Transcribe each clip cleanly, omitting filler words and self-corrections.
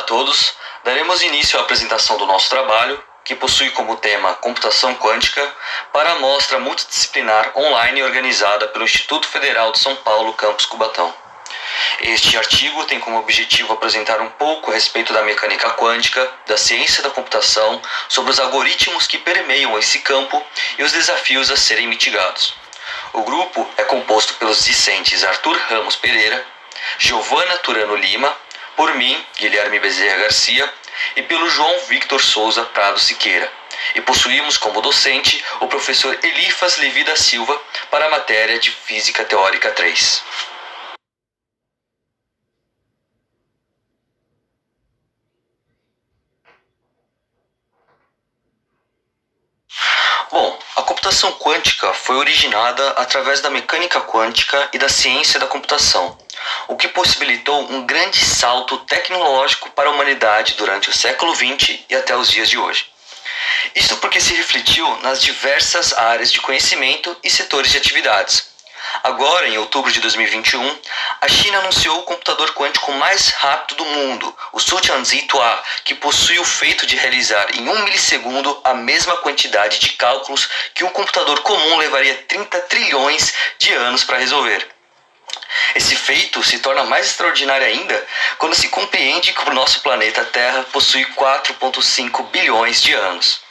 todos, daremos início à apresentação do nosso trabalho, que possui como tema Computação Quântica, para a mostra multidisciplinar online organizada pelo Instituto Federal de São Paulo, Campus Cubatão. Este artigo tem como objetivo apresentar um pouco a respeito da mecânica quântica, da ciência da computação, sobre os algoritmos que permeiam esse campo e os desafios a serem mitigados. O grupo é composto pelos discentes Arthur Ramos Pereira, Giovana Turano Lima, por mim, Guilherme Bezerra Garcia, e pelo João Victor Souza Prado Siqueira. E possuímos como docente o professor Elifas Levi da Silva para a matéria de Física Teórica 3. Bom, a computação quântica foi originada através da mecânica quântica e da ciência da computação, o que possibilitou um grande salto tecnológico para a humanidade durante o século XX e até os dias de hoje. Isso porque se refletiu nas diversas áreas de conhecimento e setores de atividades. Agora, em outubro de 2021, a China anunciou o computador quântico mais rápido do mundo, o Tianzi-2, que possui o feito de realizar em 1 milissegundo a mesma quantidade de cálculos que um computador comum levaria 30 trilhões de anos para resolver. Esse feito se torna mais extraordinário ainda quando se compreende que o nosso planeta Terra possui 4,5 bilhões de anos.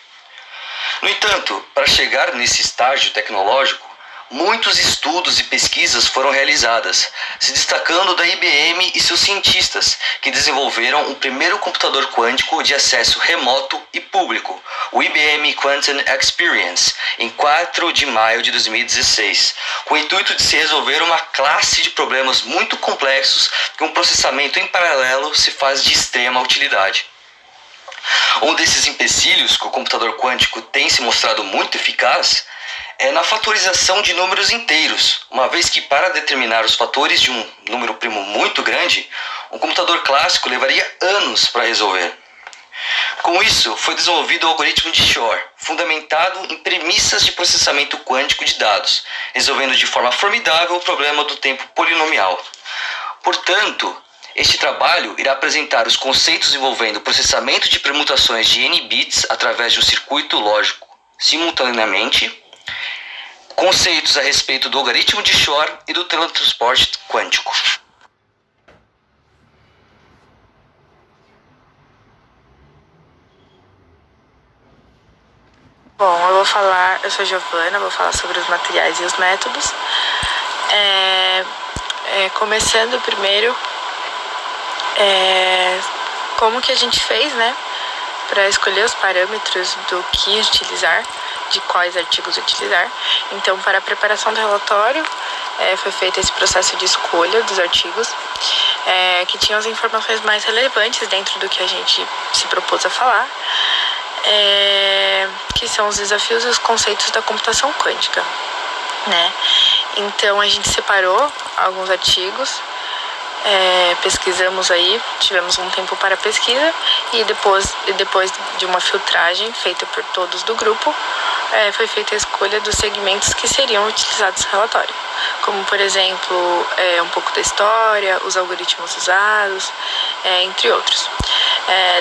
No entanto, para chegar nesse estágio tecnológico, muitos estudos e pesquisas foram realizadas, se destacando da IBM e seus cientistas, que desenvolveram o primeiro computador quântico de acesso remoto e público, o IBM Quantum Experience, em 4 de maio de 2016, com o intuito de se resolver uma classe de problemas muito complexos que um processamento em paralelo se faz de extrema utilidade. Um desses empecilhos que o computador quântico tem se mostrado muito eficaz é na fatorização de números inteiros, uma vez que para determinar os fatores de um número primo muito grande, um computador clássico levaria anos para resolver. Com isso, foi desenvolvido o algoritmo de Shor, fundamentado em premissas de processamento quântico de dados, resolvendo de forma formidável o problema do tempo polinomial. Portanto, este trabalho irá apresentar os conceitos envolvendo o processamento de permutações de n bits através de um circuito lógico simultaneamente, conceitos a respeito do algoritmo de Shor e do teletransporte quântico. Bom, eu sou Giovana, vou falar sobre os materiais e os métodos. Começando primeiro, como que a gente fez, para escolher os parâmetros do que utilizar, de quais artigos utilizar. Então, para a preparação do relatório, foi feito esse processo de escolha dos artigos, que tinham as informações mais relevantes dentro do que a gente se propôs a falar, que são os desafios e os conceitos da computação quântica, Então, a gente separou alguns artigos, pesquisamos aí, tivemos um tempo para pesquisa e depois de uma filtragem feita por todos do grupo, foi feita a escolha dos segmentos que seriam utilizados no relatório, como, por exemplo, um pouco da história, os algoritmos usados, entre outros.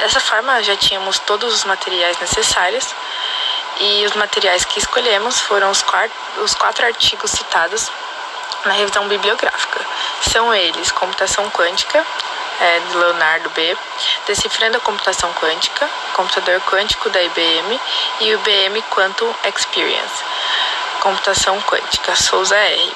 Dessa forma, já tínhamos todos os materiais necessários e os materiais que escolhemos foram os 4 artigos citados na revisão bibliográfica. São eles Computação Quântica, de Leonardo B., Decifrando a Computação Quântica, Computador Quântico da IBM e o IBM Quantum Experience, Computação Quântica, Souza R.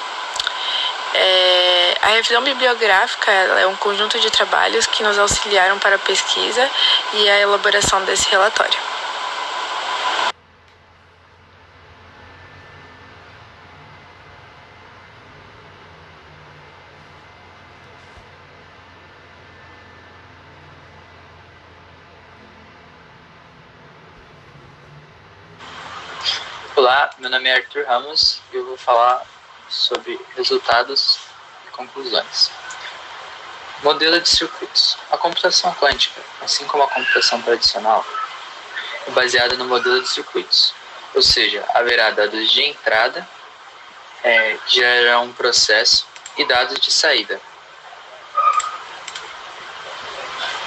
A revisão bibliográfica é um conjunto de trabalhos que nos auxiliaram para a pesquisa e a elaboração desse relatório. Olá, meu nome é Arthur Ramos e eu vou falar sobre resultados e conclusões. Modelo de circuitos. A computação quântica, assim como a computação tradicional, é baseada no modelo de circuitos, ou seja, haverá dados de entrada, que gerará um processo, e dados de saída.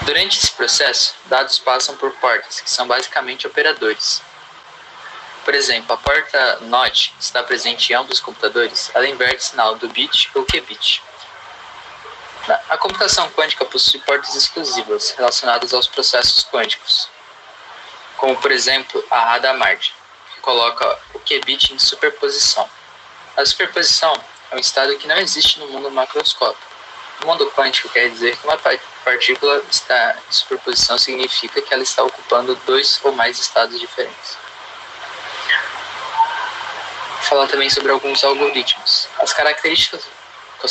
Durante esse processo, dados passam por portas, que são basicamente operadores. Por exemplo, a porta NOT está presente em ambos os computadores, ela inverte o sinal do bit ou qubit. A computação quântica possui portas exclusivas relacionadas aos processos quânticos, como por exemplo a Hadamard, que coloca o qubit em superposição. A superposição é um estado que não existe no mundo macroscópico. No mundo quântico quer dizer que uma partícula está em superposição significa que ela está ocupando 2 ou mais estados diferentes. Vou falar também sobre alguns algoritmos. As características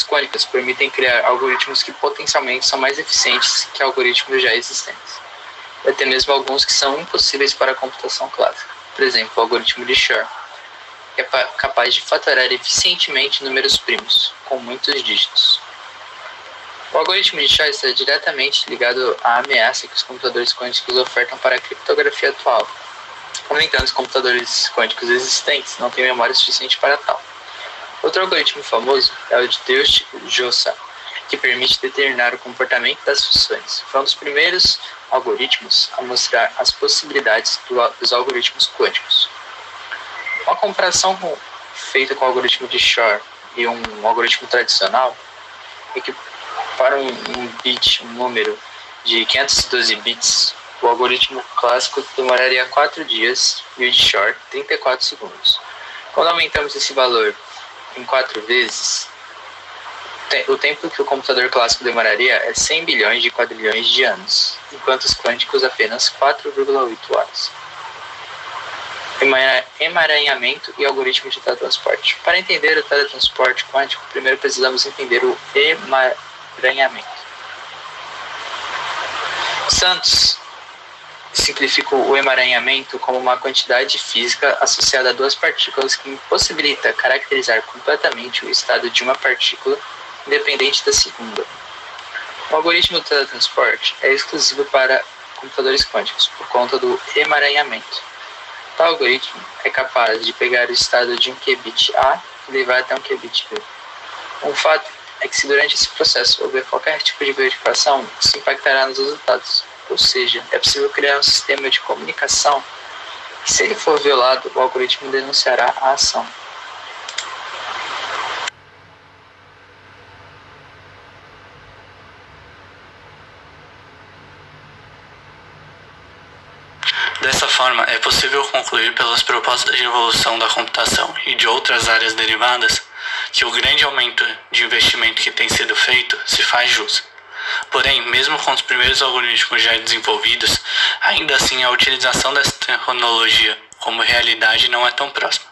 quânticas permitem criar algoritmos que potencialmente são mais eficientes que algoritmos já existentes. E até mesmo alguns que são impossíveis para a computação clássica. Por exemplo, o algoritmo de Shor, que é capaz de fatorar eficientemente números primos, com muitos dígitos. O algoritmo de Shor está diretamente ligado à ameaça que os computadores quânticos ofertam para a criptografia atual. No entanto, os computadores quânticos existentes não têm memória suficiente para tal. Outro algoritmo famoso é o de Deutsch-Jossa, que permite determinar o comportamento das funções. Foi um dos primeiros algoritmos a mostrar as possibilidades dos algoritmos quânticos. Uma comparação feita com o algoritmo de Shor e um algoritmo tradicional é que para um bit, um número de 512 bits, o algoritmo clássico demoraria 4 dias e o de Shor 34 segundos. Quando aumentamos esse valor em 4 vezes, o tempo que o computador clássico demoraria é 100 bilhões de quadrilhões de anos, enquanto os quânticos apenas 4,8 horas. Emaranhamento e algoritmo de teletransporte. Para entender o teletransporte quântico, primeiro precisamos entender o emaranhamento. Santos simplifica o emaranhamento como uma quantidade física associada a 2 partículas que impossibilita caracterizar completamente o estado de uma partícula independente da segunda. O algoritmo do teletransporte é exclusivo para computadores quânticos por conta do emaranhamento. Tal algoritmo é capaz de pegar o estado de um qubit A e levar até um qubit B. Um fato é que se durante esse processo houver qualquer tipo de verificação, isso impactará nos resultados. Ou seja, é possível criar um sistema de comunicação que, se ele for violado, o algoritmo denunciará a ação. Dessa forma, é possível concluir pelas propostas de evolução da computação e de outras áreas derivadas que o grande aumento de investimento que tem sido feito se faz jus. Porém, mesmo com os primeiros algoritmos já desenvolvidos, ainda assim a utilização dessa tecnologia como realidade não é tão próxima.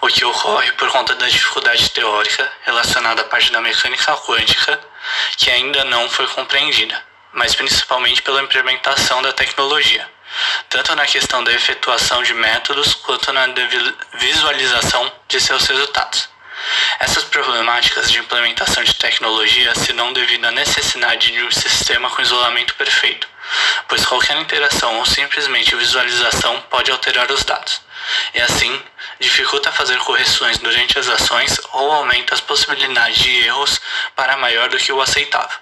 O que ocorre por conta da dificuldade teórica relacionada à parte da mecânica quântica, que ainda não foi compreendida, mas principalmente pela implementação da tecnologia, tanto na questão da efetuação de métodos quanto na visualização de seus resultados. Essas problemáticas de implementação de tecnologia se dão devido à necessidade de um sistema com isolamento perfeito, pois qualquer interação ou simplesmente visualização pode alterar os dados, e assim dificulta fazer correções durante as ações ou aumenta as possibilidades de erros para maior do que o aceitável,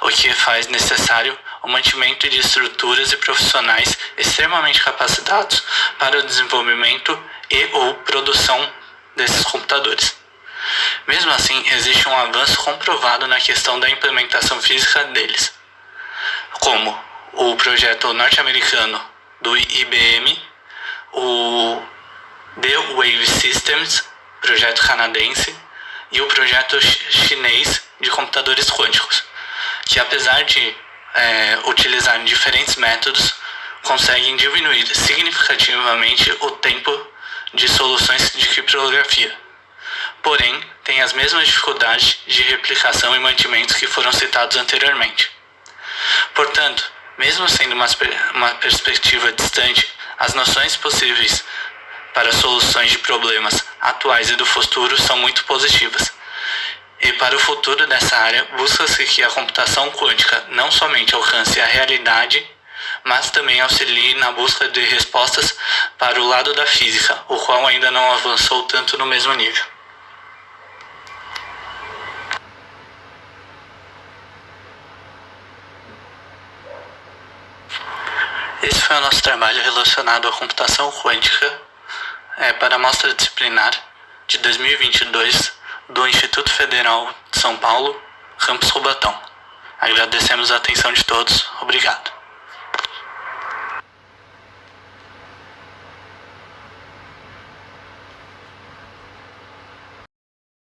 o que faz necessário o mantimento de estruturas e profissionais extremamente capacitados para o desenvolvimento e ou produção desses computadores. Mesmo assim, existe um avanço comprovado na questão da implementação física deles, como o projeto norte-americano do IBM, o The Wave Systems, projeto canadense, e o projeto chinês de computadores quânticos, que apesar de utilizar diferentes métodos, conseguem diminuir significativamente o tempo de soluções de criptografia. Porém, tem as mesmas dificuldades de replicação e mantimentos que foram citados anteriormente. Portanto, mesmo sendo uma perspectiva distante, as noções possíveis para soluções de problemas atuais e do futuro são muito positivas. E para o futuro dessa área, busca-se que a computação quântica não somente alcance a realidade, mas também auxilie na busca de respostas para o lado da física, o qual ainda não avançou tanto no mesmo nível. foi o nosso trabalho relacionado à computação quântica para a mostra disciplinar de 2022 do Instituto Federal de São Paulo, Campus Cubatão. Agradecemos a atenção de todos. Obrigado.